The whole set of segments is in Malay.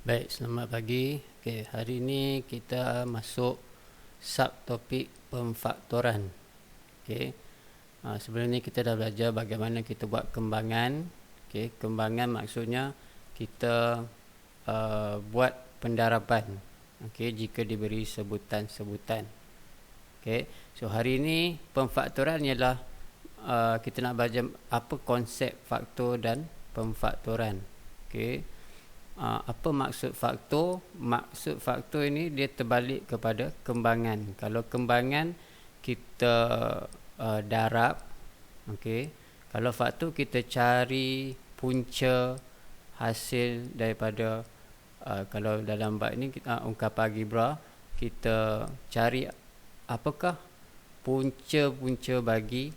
Baik, selamat pagi. Okey, hari ini kita masuk subtopik pemfaktoran. Okey. Sebelum ni kita dah belajar bagaimana kita buat kembangan. Okey, kembangan maksudnya kita buat pendaraban. Okey, jika diberi sebutan-sebutan. Okey. So hari ini pemfaktoran ialah kita nak belajar apa konsep faktor dan pemfaktoran. Okey. Apa maksud faktor? Maksud faktor ini dia terbalik kepada kembangan. Kalau kembangan kita darab, okey. Kalau faktor kita cari punca hasil daripada kalau dalam bab ini kita ungkapan algebra, kita cari apakah punca-punca bagi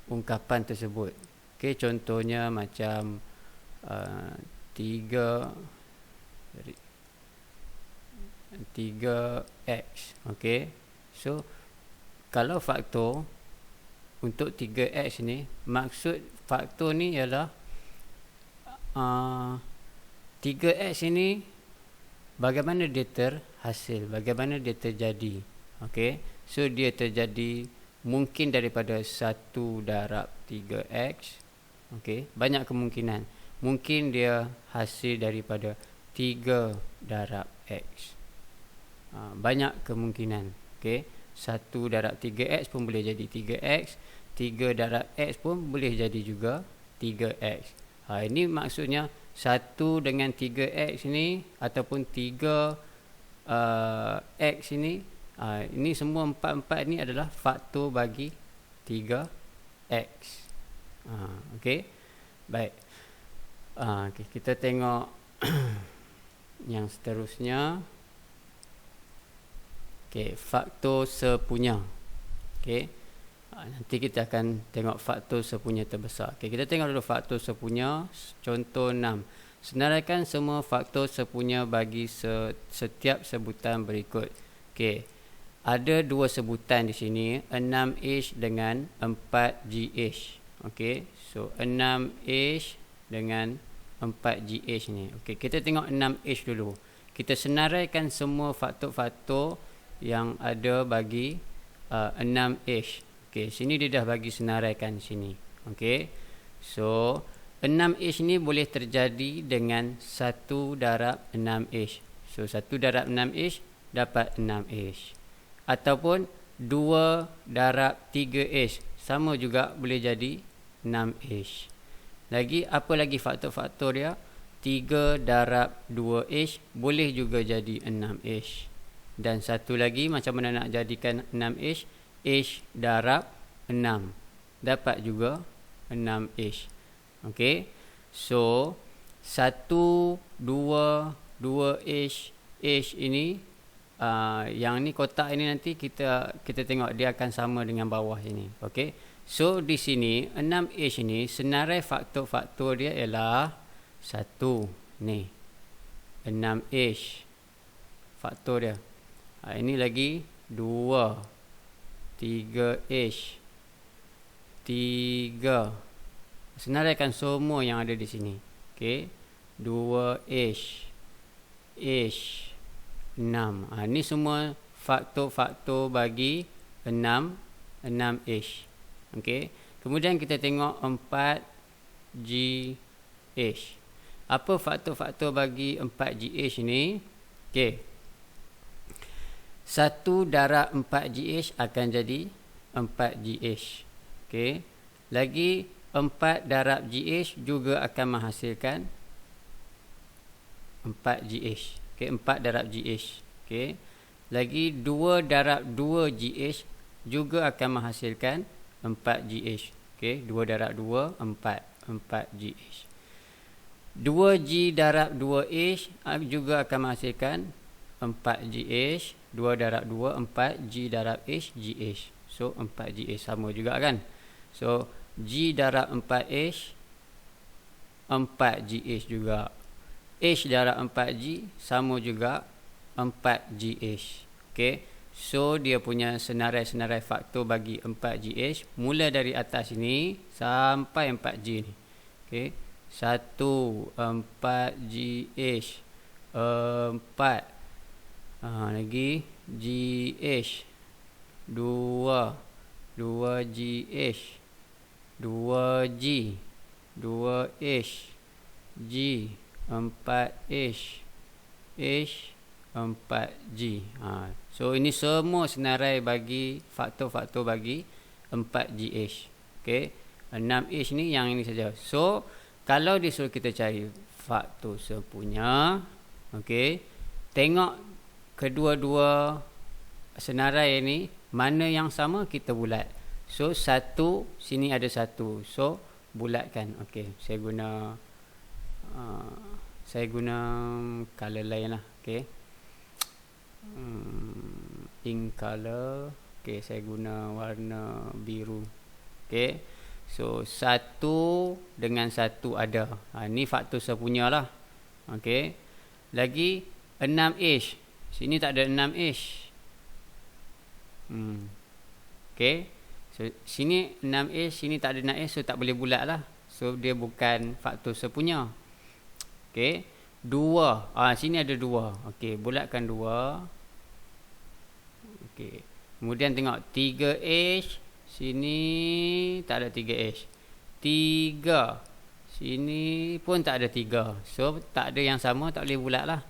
ungkapan tersebut. Okey, contohnya macam 3x. Okey. So kalau faktor untuk 3x ni, maksud faktor ni ialah 3x ini bagaimana dia terhasil, bagaimana dia terjadi. Okey. So dia terjadi mungkin daripada 1 darab 3x. Okey, banyak kemungkinan. Mungkin dia hasil daripada 3 darab x. Banyak kemungkinan. Okey, 1 darab 3x pun boleh jadi 3x. 3 darab x pun boleh jadi juga 3x. Ini maksudnya 1 dengan 3x ni ataupun 3 x ini, ini semua empat-empat ni adalah faktor bagi 3x. Okey, baik. Okay, kita tengok yang seterusnya. Okay, faktor sepunya. Okay, nanti kita akan tengok faktor sepunya terbesar. Okay, kita tengok dulu faktor sepunya. Contoh 6. Senaraikan semua faktor sepunya bagi setiap sebutan berikut. Okay, ada dua sebutan di sini, 6H dengan 4GH. Okay, so 6H dengan 4GH ni. Okey, kita tengok 6H dulu. Kita senaraikan semua faktor-faktor yang ada bagi 6H. Okey, sini dia dah bagi senaraikan sini. Okey. So 6H ni boleh terjadi dengan 1 darab 6H. So 1 darab 6H dapat 6H. Ataupun 2 darab 3H, sama juga boleh jadi 6H. Lagi, apa lagi faktor-faktor dia? 3 darab 2H boleh juga jadi 6H. Dan satu lagi, macam mana nak jadikan 6H? H darab 6. Dapat juga 6H. Okey. So, 1, 2, 2H, H ini, yang ni kotak ini nanti kita tengok dia akan sama dengan bawah sini. Okey. So di sini 6H ini senarai faktor-faktor dia ialah 1 ni 6H faktor dia. Ini lagi 2 3H 3. Senaraikan semua yang ada di sini. Okey, 2H H 6. Ini semua faktor-faktor bagi 6H. Okey. Kemudian kita tengok 4GH. Apa faktor-faktor bagi 4GH ni? Okey. 1 darab 4GH akan jadi 4GH. Okey. Lagi 4 darab GH juga akan menghasilkan 4GH. Okey, 4 darab GH. Okey. Lagi 2 darab 2GH juga akan menghasilkan 4GH. Okey, 2 darab 2 4GH. 2G darab 2H juga akan menghasilkan 4GH. 2 darab 2 4G darab H GH. So 4GH sama juga kan. So G darab 4H 4GH juga. H darab 4G sama juga 4GH. Okey. So dia punya senarai-senarai faktor bagi 4GH mula dari atas ini sampai 4G ni. Okey. 4GH 4 lagi GH 2GH 2G 2H G 4H H 4G. So ini semua senarai bagi faktor-faktor bagi 4GH. Okey. 6H ni yang ini saja. So kalau disuruh kita cari faktor sepunya, okey, tengok kedua-dua senarai ni mana yang sama kita bulat. So satu sini ada satu. So bulatkan. Okey, saya guna color lain lah. Okey. Ink color. Okey, saya guna warna biru. Okey. So satu dengan satu ada. Ni faktor sepunya lah. Okey. Lagi 6H. Sini tak ada 6H. Okey. So sini 6H, sini tak ada 6H, so tak boleh bulat lah. So dia bukan faktor sepunya. Okey. 2. Sini ada 2. Okey, bulatkan 2. Okey. Kemudian tengok 3H. Sini tak ada 3H. 3. Sini pun tak ada 3. So tak ada yang sama, tak boleh bulat lah.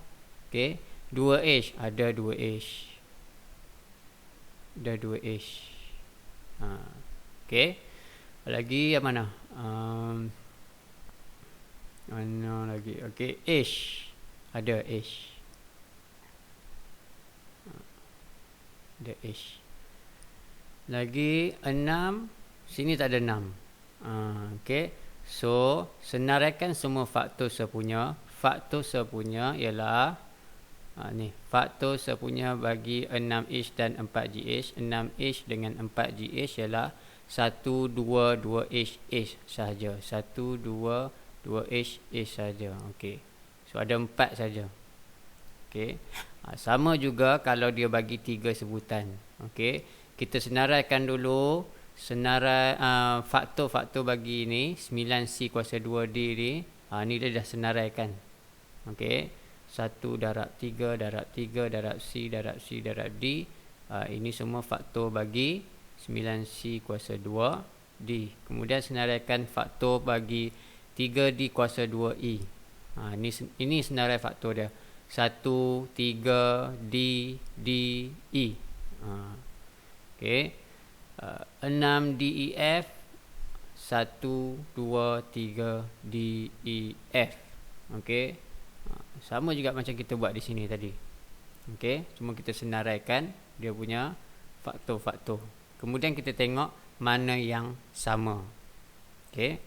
Okey. 2H. Ada 2H. Ada 2H. Okey. Lagi yang mana? Mana lagi? Okey, H. Ada H. Ada H. Lagi 6. Sini tak ada 6. Okey. So senaraikan semua faktor sepunya. Faktor sepunya ialah ni, faktor sepunya bagi 6H dan 4GH. 6H dengan 4GH ialah 1, 2, 2H, H sahaja. 1, 2, 2H, H sahaja. Okey. So ada 4 saja. Okey. Sama juga kalau dia bagi 3 sebutan. Okey. Kita senaraikan dulu senarai faktor-faktor bagi ni 9C kuasa 2D ni. Ni dia dah senaraikan. Okey. 1 darab 3 darab 3 darab C darab C darab D. Ini semua faktor bagi 9C kuasa 2D. Kemudian senaraikan faktor bagi 3D kuasa 2E. Ini senarai faktor dia. 1, 3, D, D, E. Okey. 6 DEF. 1, 2, 3, D, E, F. Okey. Sama juga macam kita buat di sini tadi. Okey. Cuma kita senaraikan dia punya faktor-faktor. Kemudian kita tengok mana yang sama. Okey.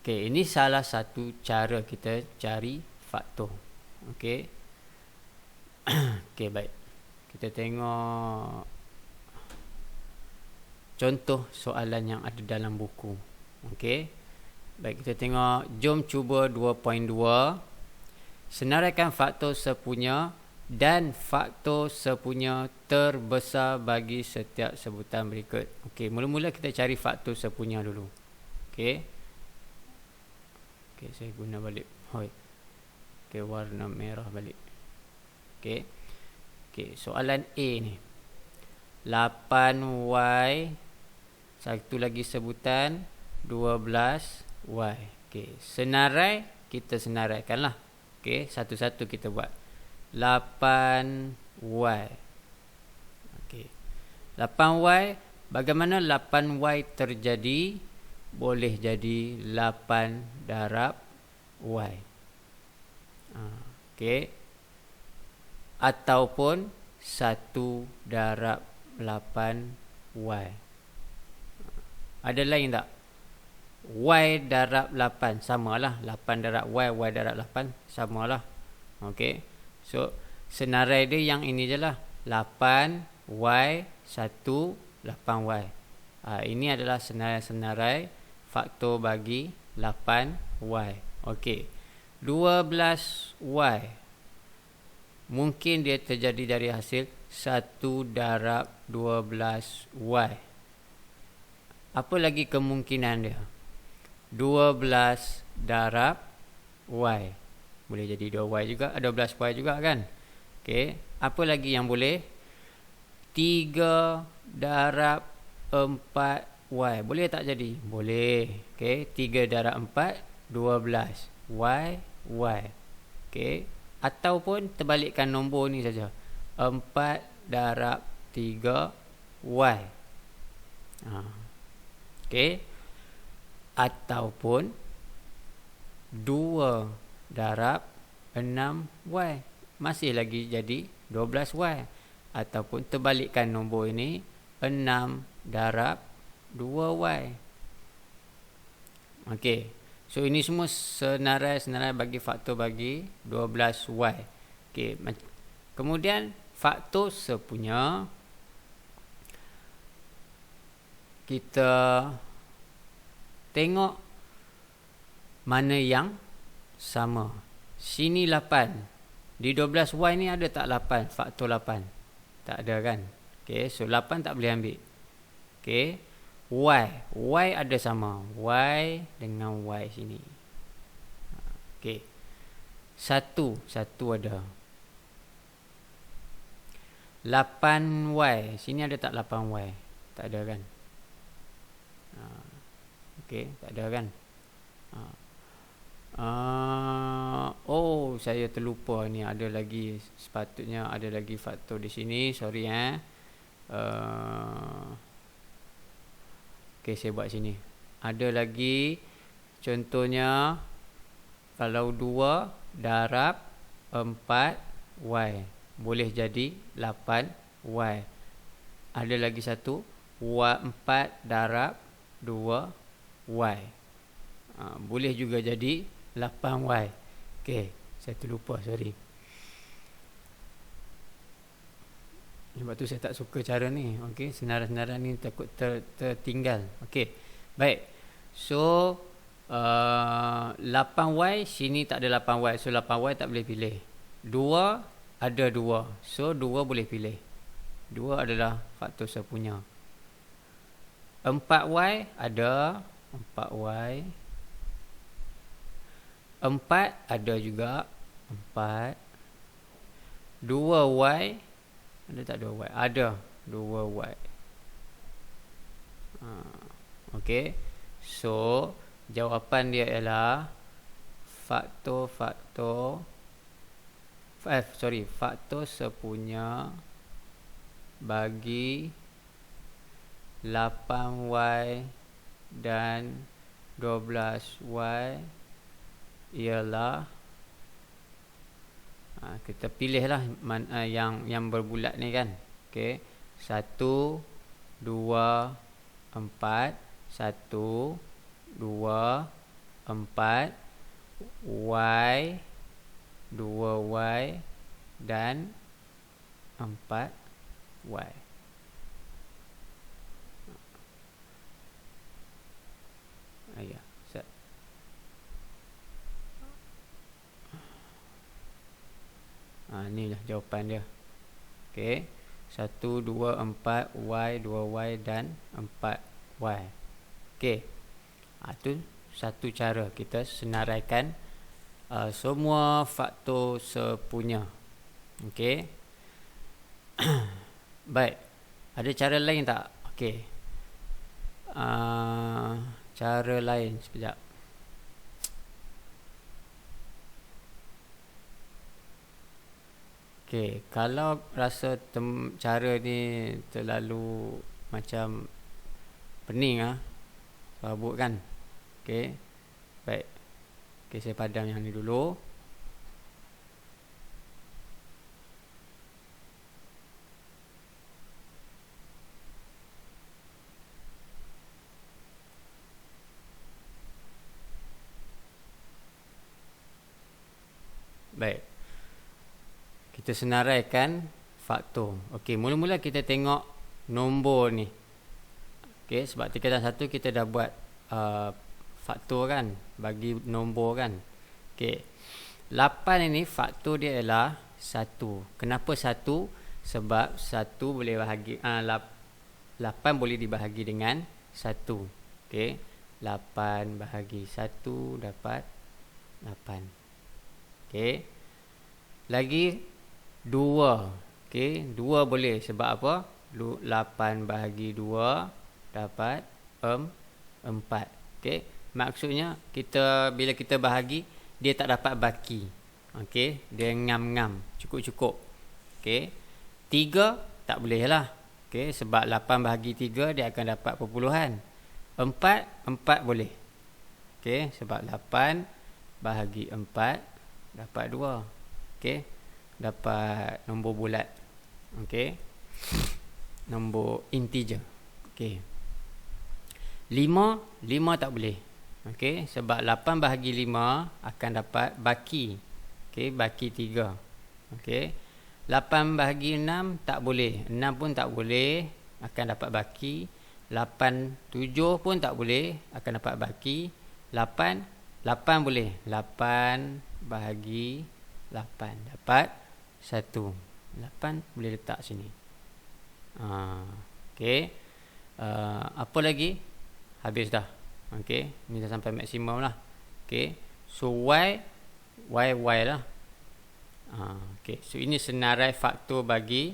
Okey, ini salah satu cara kita cari faktor. Okey. Okey, baik. Kita tengok contoh soalan yang ada dalam buku. Okey. Baik, kita tengok. Jom cuba 2.2. Senaraikan faktor sepunya dan faktor sepunya terbesar bagi setiap sebutan berikut. Okey, mula-mula kita cari faktor sepunya dulu. Okey. Okey, saya guna balik. Okey, warna merah balik. Okey. Okey, soalan A ni. 8Y, satu lagi sebutan 12Y. Okey, senarai kita senaraikanlah. Okey, satu-satu kita buat. 8Y. Okey. 8Y, bagaimana 8Y terjadi? Boleh jadi 8 darab Y. Okey. Ataupun 1 darab 8Y. Ada lain tak? Y darab 8 samalah. 8 darab Y, Y darab 8 samalah. Okey. So senarai dia yang ini je lah. 8Y 1 8Y. Ini adalah senarai faktor bagi 8Y. Okey. 12Y. Mungkin dia terjadi dari hasil 1 darab 12Y. Apa lagi kemungkinan dia? 12 darab Y. Boleh jadi 2Y juga, 12Y juga kan. Okey, apa lagi yang boleh? 3 darab 4Y. Boleh tak jadi? Boleh. Okey, 3 darab 4, 12. Y, Y. Okey, ataupun terbalikkan nombor ni saja. 4 darab 3 Y. Okey, ataupun 2 darab 6Y. Masih lagi jadi 12Y. Ataupun terbalikkan nombor ini, 6 darab 2Y. Okey, so ini semua senarai bagi faktor bagi 12Y. Okey, kemudian faktor sepunya, kita tengok mana yang sama. Sini 8. Di 12Y ni ada tak 8? Faktor 8. Tak ada kan? Okey, so 8 tak boleh ambil. Okey, Y ada sama. Y dengan Y sini. Okey, 1 ada. 8Y. Sini ada tak 8Y? Tak ada kan? Okey, tak ada kan? Oh, saya terlupa ni, ada lagi, sepatutnya ada lagi faktor di sini. Sorry Okey, saya buat sini. Ada lagi, contohnya kalau 2 darab 4Y, boleh jadi 8Y. Ada lagi satu, 4 darab 2Y. Boleh juga jadi 8Y. Okey, saya terlupa, sorry. Sebab tu saya tak suka cara ni. Okey, senarai-senarai ni takut tertinggal. Okey, baik. So 8Y, sini tak ada 8Y. So 8Y tak boleh pilih. 2 ada 2. So 2 boleh pilih. 2 adalah faktor sepunya. 4Y ada 4Y. 4 ada juga 4. 2Y ada tak 2Y? Ada 2Y. Okey, so jawapan dia ialah faktor sepunya bagi 8Y dan 12Y ialah, kita pilihlah yang berbulat ni kan. Okey, 1 2 4, 1 2 4, Y 2Y dan 4Y. Ya, inilah jawapan dia. Okey, 1 2 4, Y 2Y dan 4Y. Okey, itu satu cara kita senaraikan semua faktor sepunya. Okey. Baik, ada cara lain tak? Okey, cara lain sekejap. Okey, kalau rasa cara ni terlalu macam pening rabuk kan. Okey, baik. Okey, saya padam yang ni dulu. Baik, kita senaraikan faktor. Okey, mula-mula kita tengok nombor ni. Okey, sebab 3 dan 1 kita dah buat faktor kan, bagi nombor kan. Okey, 8 ini faktor dia ialah 1. Kenapa 1? Sebab 1 boleh bahagi 8 boleh dibahagi dengan 1. Okey, 8 bahagi 1 dapat 8. Okey. Lagi 2. Okey, 2 boleh sebab apa? 8 bahagi 2 dapat 4. Okey. Maksudnya bila kita bahagi dia tak dapat baki. Okey, dia ngam-ngam, cukup-cukup. Okey. 3 tak boleh lah. Okey, sebab 8 bahagi 3 dia akan dapat perpuluhan. 4 boleh. Okey, sebab 8 bahagi 4 dapat 2. Okey, dapat nombor bulat. Okey, nombor integer. Okey, 5 tak boleh. Okey, sebab 8 bahagi 5 akan dapat baki. Okey, baki 3. Okey, 8 bahagi 6 tak boleh. 6 pun tak boleh, akan dapat baki. 7 pun tak boleh, akan dapat baki. 8 boleh. 8 bahagi 8 dapat 1. 8 boleh letak sini. Okey. Apa lagi? Habis dah. Okey, ni dah sampai maksimum lah. Okey. So y lah. Okey, so ini senarai faktor bagi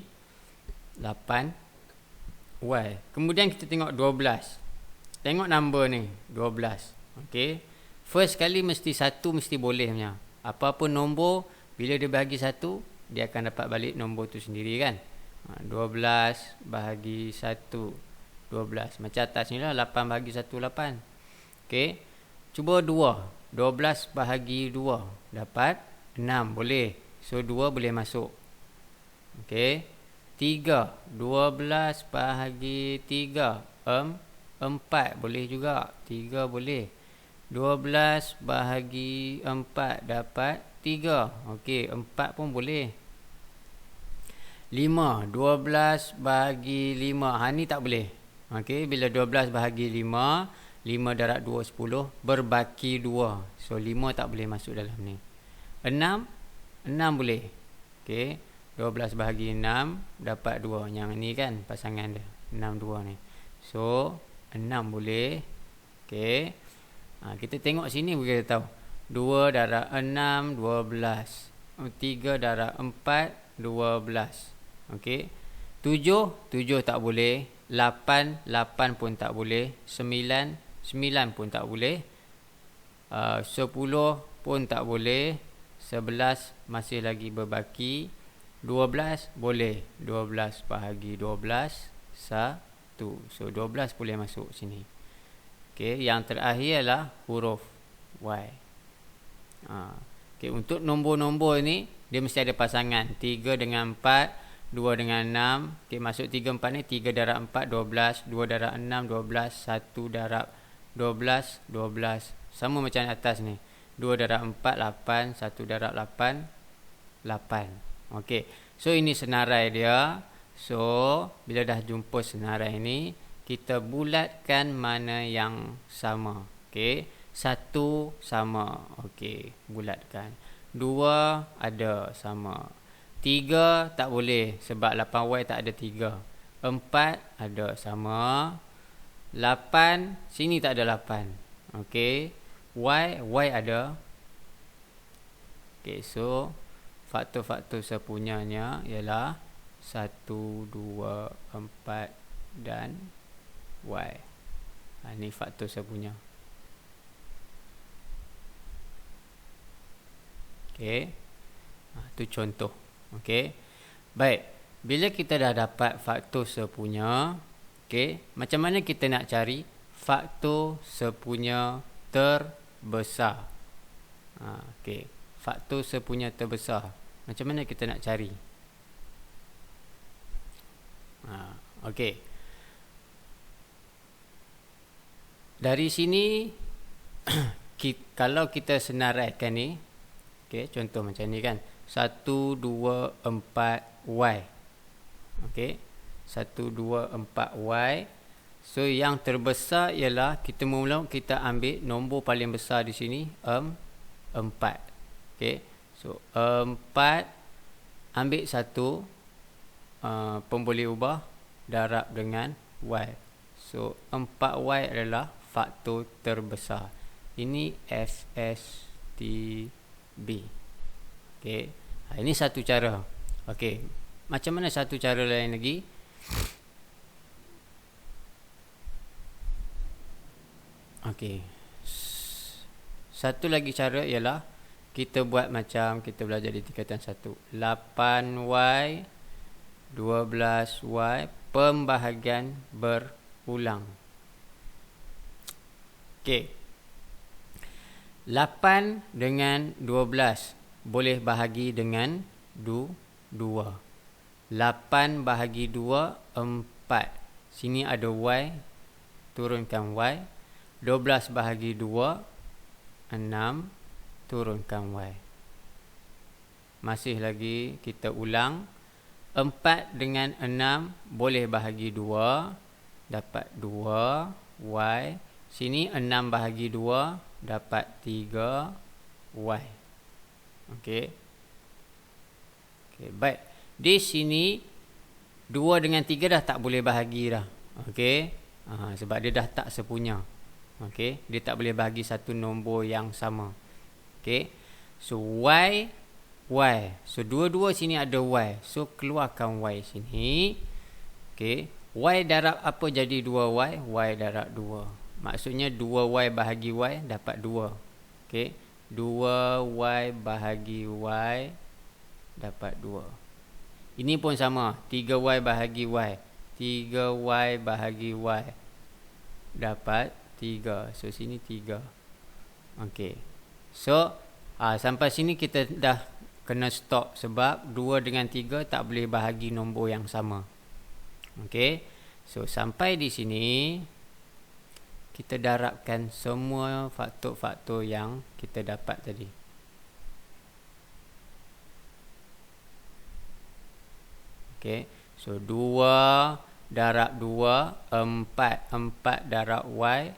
8y. Kemudian kita tengok 12. Tengok number ni, 12. Okey. First kali mesti 1 mesti boleh punya. Apa-apa nombor bila dia bahagi 1, dia akan dapat balik nombor tu sendiri kan. 12 bahagi 1 12. Macam atas ni lah, 8 bahagi 1 8. Okey. Cuba 2. 12 bahagi 2 dapat 6. Boleh. So 2 boleh masuk. Okey. 3. 12 bahagi 3 4. Boleh juga. 3 boleh. 12 bahagi 4 dapat 3. Okey, 4 pun boleh. 5. 12 bahagi 5. Ni tak boleh. Okey, bila 12 bahagi 5, 5 darab 2 10, berbaki 2. So 5 tak boleh masuk dalam ni. 6 boleh. Okey, 12 bahagi 6 dapat 2. Yang ni kan pasangan dia. 6 2 ni. So 6 boleh. Okey. Kita tengok sini kita tahu. 2 darab 6 12. 3 darab 4 12. Okey. 7 tak boleh. 8 pun tak boleh. 9 pun tak boleh. 10 pun tak boleh. 11 masih lagi berbaki. 12 boleh. 12 bahagi 12 1. So 12 boleh masuk sini. Okey, yang terakhir ialah huruf y. Okey, untuk nombor-nombor ni dia mesti ada pasangan. 3 dengan 4, 2 dengan 6. Okey, masuk 3 4 ni 3 darab 4 12, 2 darab 6 12, 1 darab 12 12. Sama macam atas ni. 2 darab 4 8, 1 darab 8 8. Okey. So ini senarai dia. So bila dah jumpa senarai ni, kita bulatkan mana yang sama. Okey. 1 sama. Okey, bulatkan. 2 ada sama. 3 tak boleh sebab 8y tak ada 3. 4 ada sama. 8 sini tak ada 8. Okey. Y ada. Okey, so faktor-faktor sepunyanya ialah 1 2 4 dan y. Ini faktor sepunya. Okey. Itu contoh. Okey. Baik. Bila kita dah dapat faktor sepunya, okey, macam mana kita nak cari faktor sepunya terbesar? Okey. Faktor sepunya terbesar. Macam mana kita nak cari? Okey. Dari sini kalau kita senaraikan ni, okey, contoh macam ni kan. 1 2 4 y. Okey. 1 2 4 y. So yang terbesar ialah kita mula kita ambil nombor paling besar di sini 4. Okey. So 4 ambil 1 pun boleh ubah darab dengan y. So 4y adalah faktor terbesar. Ini SSTB. Okey. Ini satu cara. Okey. Macam mana satu cara lain lagi? Okey. Satu lagi cara ialah kita buat macam kita belajar di tingkatan 1. 8Y 12Y pembahagian berulang. Okey. 8 dengan 12 boleh bahagi dengan 2. 8 bahagi 2 4. Sini ada Y, turunkan Y. 12 bahagi 2 6, turunkan Y. Masih lagi kita ulang. 4 dengan 6 boleh bahagi 2, dapat 2 Y. Sini 6 bahagi 2 dapat 3 Y. Okey. Okey, baik. Di sini 2 dengan 3 dah tak boleh bahagi dah. Okey. Sebab dia dah tak sepunya. Okey, dia tak boleh bahagi satu nombor yang sama. Okey. So Y. So dua-dua sini ada Y. So keluarkan Y sini. Okey. Y darab apa jadi 2Y? Y darab 2. Maksudnya 2Y bahagi Y dapat 2. Okey. 2Y bahagi Y dapat 2. Ini pun sama. 3Y bahagi Y. 3Y bahagi Y dapat 3. So sini 3. Okey. So sampai sini kita dah kena stop sebab 2 dengan 3 tak boleh bahagi nombor yang sama. Okey. So sampai di sini kita darabkan semua faktor-faktor yang kita dapat tadi. Okey. So 2 darab 2 4. 4 darab Y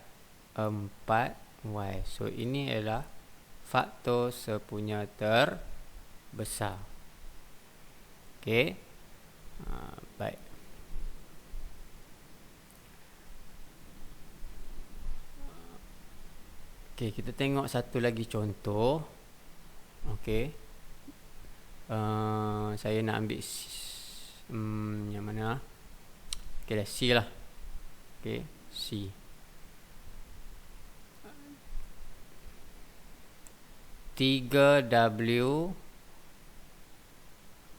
4Y. So ini adalah faktor sepunya terbesar. Okey. Baik. Okey, kita tengok satu lagi contoh. Okey. Saya nak ambil yang mana? Okey, dah C lah. Okey, C. (3W)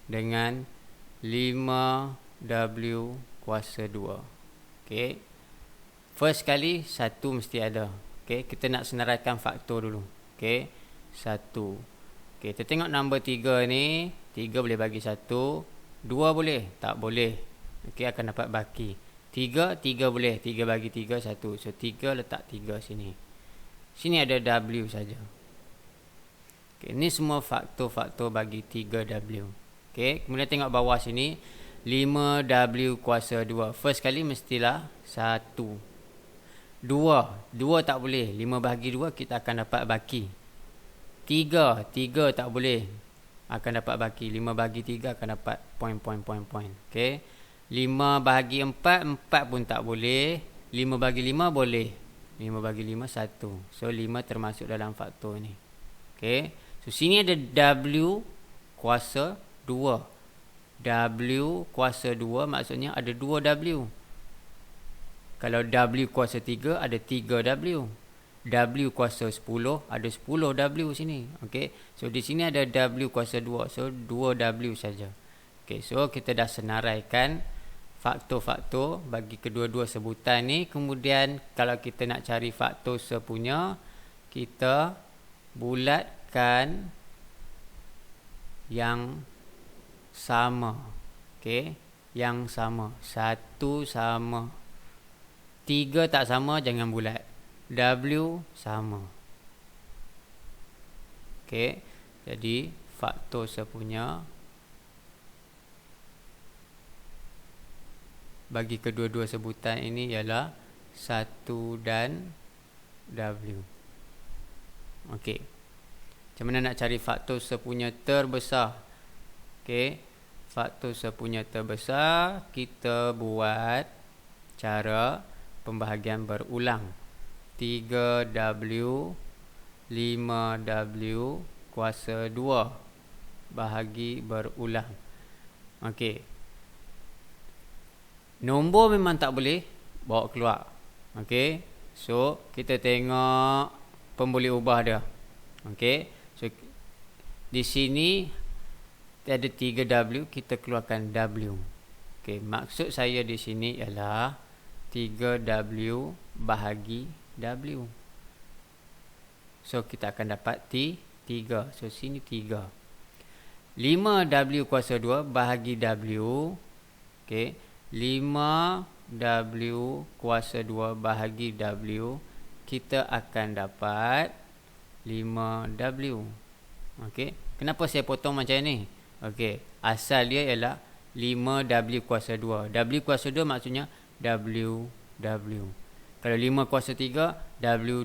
dengan 5W kuasa 2. Okey. First kali 1 mesti ada. Okey, kita nak senaraikan faktor dulu. Okey. 1. Okey, kita tengok nombor 3 ni, 3 boleh bagi 1, 2 boleh? Tak boleh. Okey, akan dapat baki. 3 boleh. 3 bagi 3 1. So 3 letak 3 sini. Sini ada W saja. Okey, ini semua faktor-faktor bagi 3W. Okey, kemudian tengok bawah sini 5W kuasa 2. First kali mestilah 1. 2 tak boleh. 5 bahagi 2 kita akan dapat baki. 3 tak boleh. Akan dapat baki. 5 bahagi 3 akan dapat point. Okey. 5 bahagi 4 pun tak boleh. 5 bahagi 5 boleh. 5 bahagi 5 1. So 5 termasuk dalam faktor ni. Okey. So sini ada W kuasa 2. W kuasa 2 maksudnya ada 2W. Kalau W kuasa 3 ada 3W. W kuasa 10 ada 10W sini. Okey. So di sini ada W kuasa 2. So 2W saja. Okey, so kita dah senaraikan faktor-faktor bagi kedua-dua sebutan ni. Kemudian kalau kita nak cari faktor sepunya, kita bulatkan yang sama. Okey, yang sama. 1 sama. 3 tak sama, jangan bulat. W sama. Okey, jadi faktor sepunya bagi kedua-dua sebutan ini ialah 1 dan W. Okey. Macam mana nak cari faktor sepunya terbesar? Okey. Faktor sepunya terbesar kita buat cara pembahagian berulang. 3W 5W kuasa 2 bahagi berulang. Okey. Nombor memang tak boleh bawa keluar. Okey. So, kita tengok pemboleh ubah dia. Okey. So, di sini ada 3W, kita keluarkan W. Okey, maksud saya di sini ialah 3W bahagi W. So, kita akan dapat 3. So, sini 3. 5W kuasa 2 bahagi W. Okey. 5W kuasa 2 bahagi W. Kita akan dapat 5W. Okey. Kenapa saya potong macam ni? Okey. Asal dia ialah 5W kuasa 2. W kuasa 2 maksudnya W. Kalau 5 kuasa 3, W.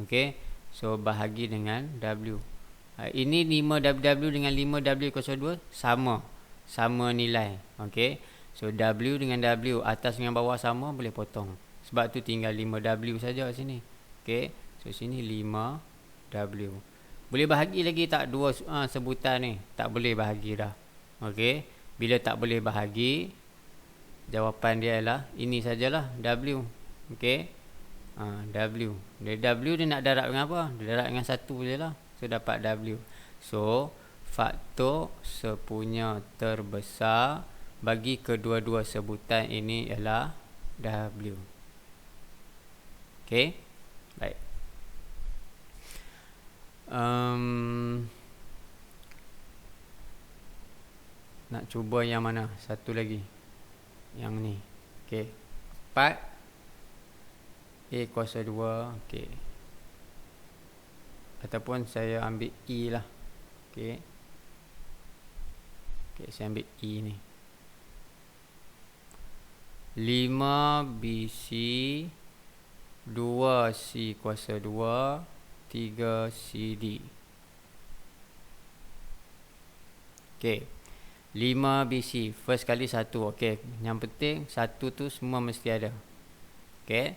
Okey. So, bahagi dengan W. Ini 5W dengan 5W kuasa 2 sama. Sama nilai. Okey. So, W dengan W, atas dengan bawah sama, boleh potong. Sebab tu tinggal 5W saja sini. Okey. So, sini 5W. Boleh bahagi lagi tak dua sebutan ni? Tak boleh bahagi dah. Okey. Bila tak boleh bahagi, jawapan dia ialah ini sajalah, W. Okey. W. W dia nak darab dengan apa? Dia darab dengan 1 je lah. So, dapat W. So, faktor sepunya terbesar bagi kedua-dua sebutan ini ialah W. Okey. Baik. Nak cuba yang mana? Satu lagi. Yang ni. Okey. 4 A kuasa 2. Okey. Ataupun saya ambil E lah. Okey. Okey, saya ambil E ni. 5BC 2C kuasa 2 3CD. Okey. 5BC first kali 1. Okey, yang penting 1 tu semua mesti ada. Okey.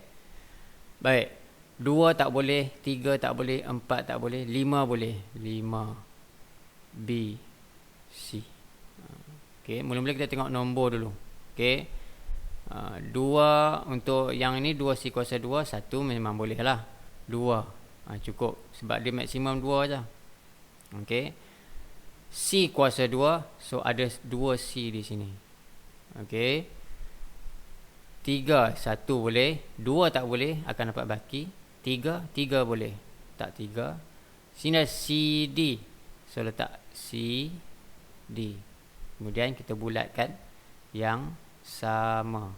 Baik. 2 tak boleh, 3 tak boleh, 4 tak boleh, 5 boleh. 5BC. Okey, mula-mula kita tengok nombor dulu. Okey. 2 untuk yang ini 2C kuasa 2, 1 memang boleh lah. 2 cukup sebab dia maksimum 2 je. Okey. C kuasa 2, so ada 2C di sini. Okey. 3 1 boleh, 2 tak boleh, akan dapat baki. 3 boleh. Tak 3. Sini ada CD. So letak CD. Kemudian kita bulatkan yang sama.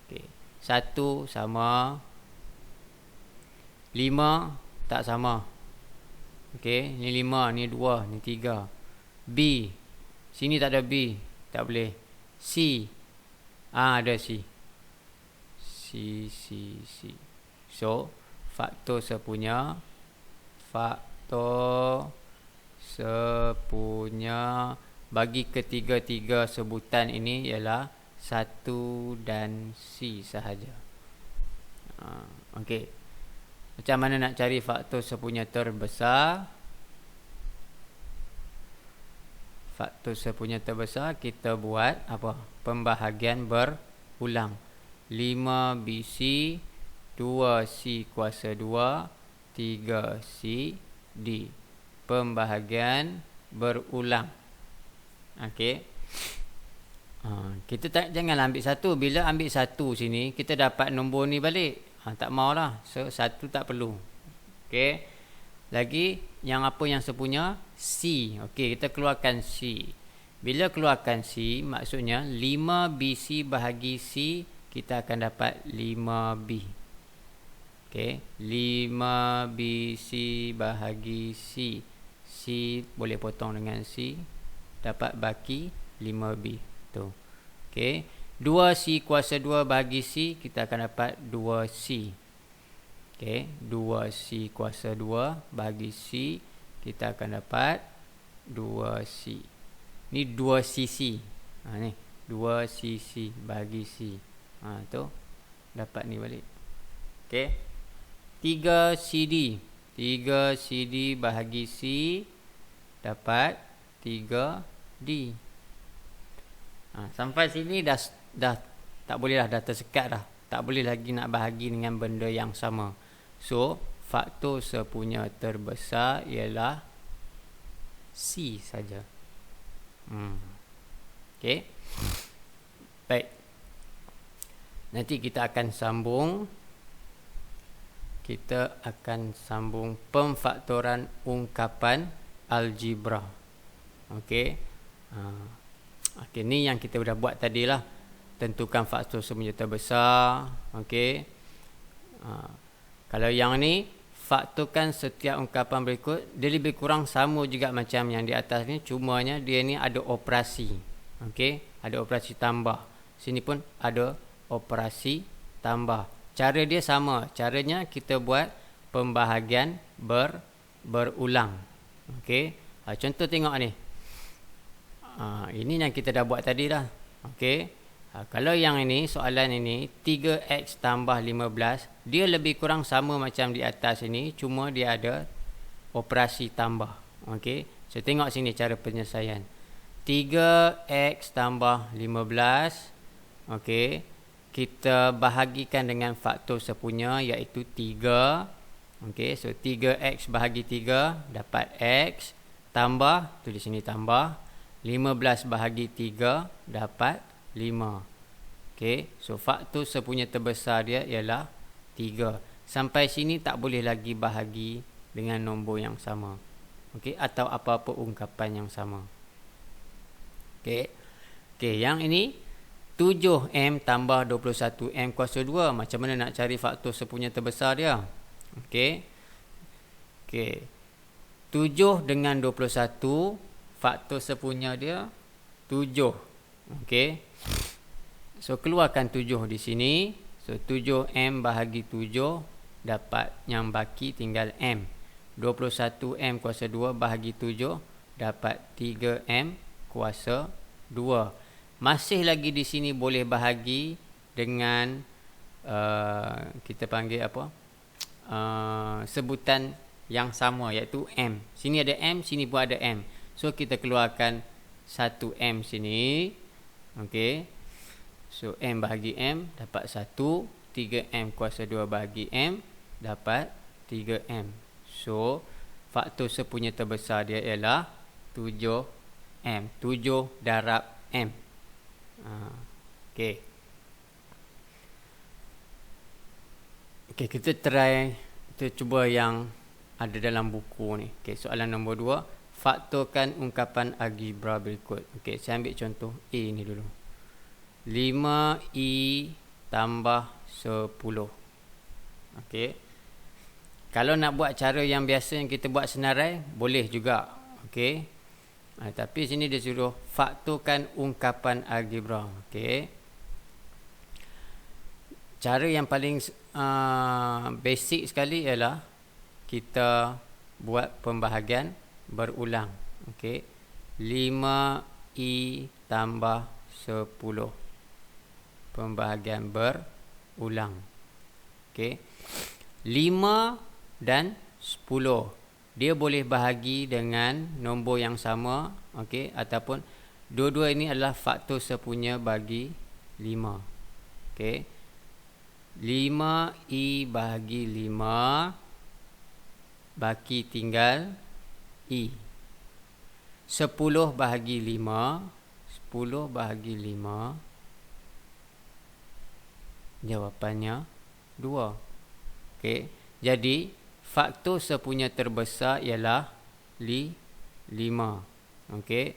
Okey. 1 sama. 5 tak sama. Okey, ni 5, ni 2, ni 3. B. Sini tak ada B, tak boleh. C. Ada C. C. So, faktor sepunya bagi ketiga-tiga sebutan ini ialah 1 dan C sahaja. Okey. Macam mana nak cari faktor sepunya terbesar? Faktor sepunya terbesar kita buat apa? Pembahagian berulang. 5BC 2C kuasa 2 3CD. Pembahagian berulang. Okey. Kita janganlah ambil 1. Bila ambil 1 sini, kita dapat nombor ni balik. Tak maulah. So 1 tak perlu. Okey. Lagi yang apa yang sepunya? C. Okey, kita keluarkan C. Bila keluarkan C, maksudnya 5BC bahagi C, kita akan dapat 5B. Okey, 5BC bahagi C. C boleh potong dengan C, dapat baki 5B. Tu. Okey, 2C kuasa 2 bahagi C, kita akan dapat 2C. Okey, 2C kuasa 2 bahagi C, kita akan dapat 2C. Ni 2cc. Ni 2cc bahagi C. Tu. dapat ni balik. Okey. 3 CD. 3 CD bahagi C dapat 3 D. Sampai sini dah tak boleh dah tersekat dah. Tak boleh lagi nak bahagi dengan benda yang sama. So, faktor sepunya terbesar ialah C saja. Okey. Baik. Nanti kita akan sambung pemfaktoran ungkapan algebra. Okey. Okey, ni yang kita dah buat tadilah. Tentukan faktor sepunya terbesar. Okey. Kalau yang ni, faktorkan setiap ungkapan berikut. Dia lebih kurang sama juga macam yang di atas ni. Cumanya dia ni ada operasi. Okey. Ada operasi tambah. Sini pun ada operasi tambah. Cara dia sama. Caranya kita buat pembahagian berulang. Okey. Contoh tengok ni. Ini yang kita dah buat tadi dah. Okey. Kalau yang ini, soalan ini 3x tambah 15, dia lebih kurang sama macam di atas ini, cuma dia ada operasi tambah. Okey. So tengok sini cara penyelesaian. 3x tambah 15. Okey. Kita bahagikan dengan faktor sepunya iaitu 3. Okey, so 3x bahagi 3 dapat x tambah, tulis sini tambah 15 bahagi 3 dapat 5. Okey, so faktor sepunya terbesar dia ialah 3. Sampai sini tak boleh lagi bahagi dengan nombor yang sama. Okey, atau apa-apa ungkapan yang sama. Okey. Okey, yang ini 7M tambah 21M kuasa 2. Macam mana nak cari faktor sepunya terbesar dia? Okey. Okey. 7 dengan 21, faktor sepunya dia 7. Okey. So keluarkan 7 di sini. So 7M bahagi 7 dapat yang baki tinggal M. 21M kuasa 2 bahagi 7 dapat 3M kuasa 2. Masih lagi di sini boleh bahagi dengan kita panggil apa? Sebutan yang sama iaitu M. Sini ada M, sini pun ada M. So kita keluarkan 1M sini. Okey. So M bahagi M dapat 1, 3M kuasa 2 bahagi M dapat 3M. So faktor sepunya terbesar dia ialah 7M. 7 darab M. Okey. Okey, kita cuba yang ada dalam buku ni. Okey, soalan nombor 2, faktorkan ungkapan algebra berikut. Okey, saya ambil contoh A ni dulu. 5i tambah 10. Okey. Kalau nak buat cara yang biasa yang kita buat senarai, boleh juga. Okey. Tapi sini dia suruh faktorkan ungkapan algebra. Okey. Cara yang paling basic sekali ialah kita buat pembahagian berulang. Okey. 5i tambah 10. Pembahagian berulang. Okey. 5 dan 10. Dia boleh bahagi dengan nombor yang sama, okey, ataupun dua-dua ini adalah faktor sepunya bagi 5. Okey. 5i bahagi 5 baki tinggal i. 10 bahagi 5, 10 bahagi 5 jawapannya 2. Okey. Jadi faktor sepunya terbesar ialah 5. Okey.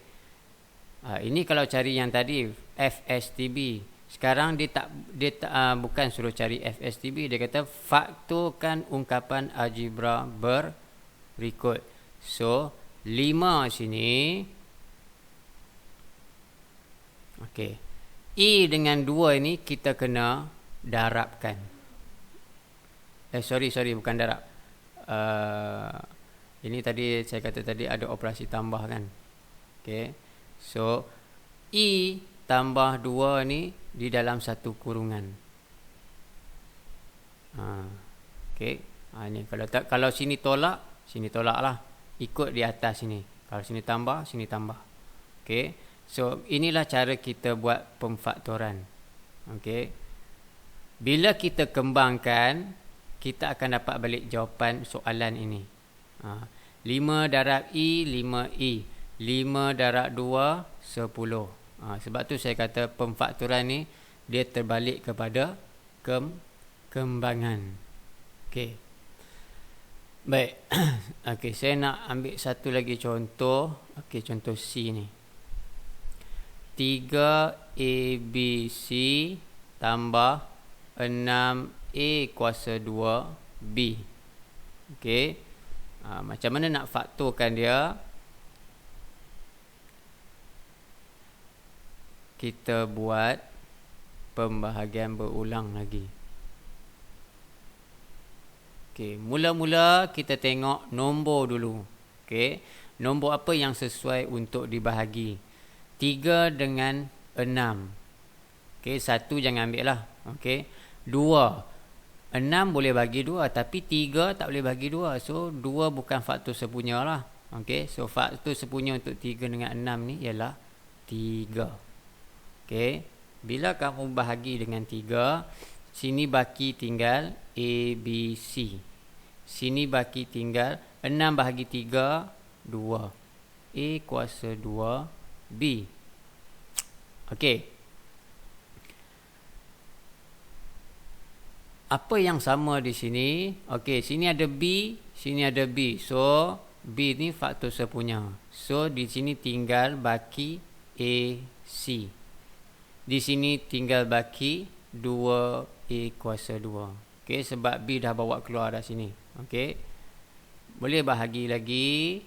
Ini kalau cari yang tadi FSTB. Sekarang dia bukan suruh cari FSTB, dia kata faktorkan ungkapan algebra berikut. So 5 sini. Okey. I dengan 2 ini kita kena darabkan. Sorry, bukan darab. Ini tadi saya kata tadi ada operasi tambah kan. Okey. So I tambah 2 ni di dalam satu kurungan. Okey. Ni kalau sini tolak lah. Ikut di atas sini. Kalau sini tambah, sini tambah. Okey. So inilah cara kita buat pemfaktoran. Okey. Bila kita kembangkan, kita akan dapat balik jawapan soalan ini. 5 darab I 5I. 5 darab 2 10. Sebab tu saya kata pemfaktoran ni dia terbalik kepada kembangan. Okey. Baik. Okey, saya nak ambil satu lagi contoh. Okey, contoh C ni. 3ABC tambah 6A kuasa 2B. Okey. Macam mana nak faktorkan dia? Kita buat pembahagian berulang lagi. Okey, mula-mula kita tengok nombor dulu. Okey, nombor apa yang sesuai untuk dibahagi? 3 dengan 6. Okey, 1 jangan ambil lah. Okey, 2. 6 boleh bagi 2, tapi 3 tak boleh bagi 2. So, 2 bukan faktor sepunya lah. Okey, so faktor sepunya untuk 3 dengan 6 ni ialah 3. Okey, bila kamu bahagi dengan 3, sini baki tinggal A, B, C. Sini baki tinggal 6 bahagi 3, 2. A kuasa 2, B. Okey. Apa yang sama di sini? Okey, sini ada B, sini ada B. So, B ni faktor sepunya. So, di sini tinggal baki A, C. Di sini tinggal baki 2A kuasa 2. Okey, sebab B dah bawa keluar dah sini. Okey. Boleh bahagi lagi.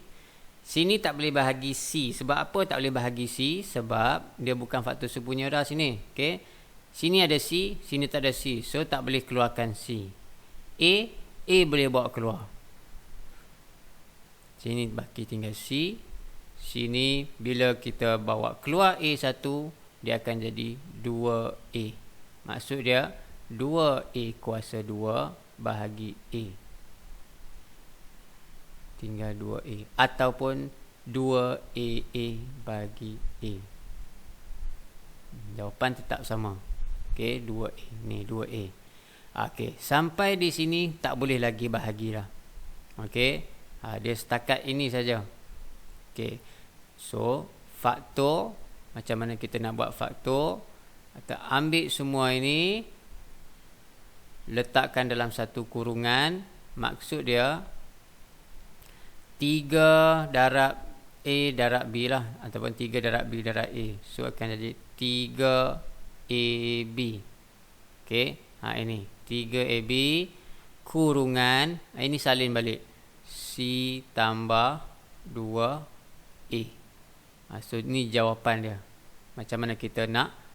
Sini tak boleh bahagi C. Sebab apa tak boleh bahagi C? Sebab dia bukan faktor sepunya dah sini. Okey. Sini ada C, sini tak ada C. So tak boleh keluarkan C. A boleh bawa keluar. Sini baki tinggal C. Sini bila kita bawa keluar A1, dia akan jadi 2A. Maksud dia 2A kuasa 2 bahagi A. Tinggal 2A. Ataupun 2AA bagi A. Jawapan tetap sama. Okey, 2A. Ni 2A. Okey, sampai di sini tak boleh lagi bahagilah. Okey. Dia setakat ini saja. Okey. So, faktor, macam mana kita nak buat faktor? Kita ambil semua ini, letakkan dalam satu kurungan. Maksud dia 3 darab A darab B lah, ataupun 3 darab B darab A. So akan jadi 3AB. Okey, ini 3AB kurungan, ini salin balik, C tambah 2A. So ni jawapan dia. Macam mana kita nak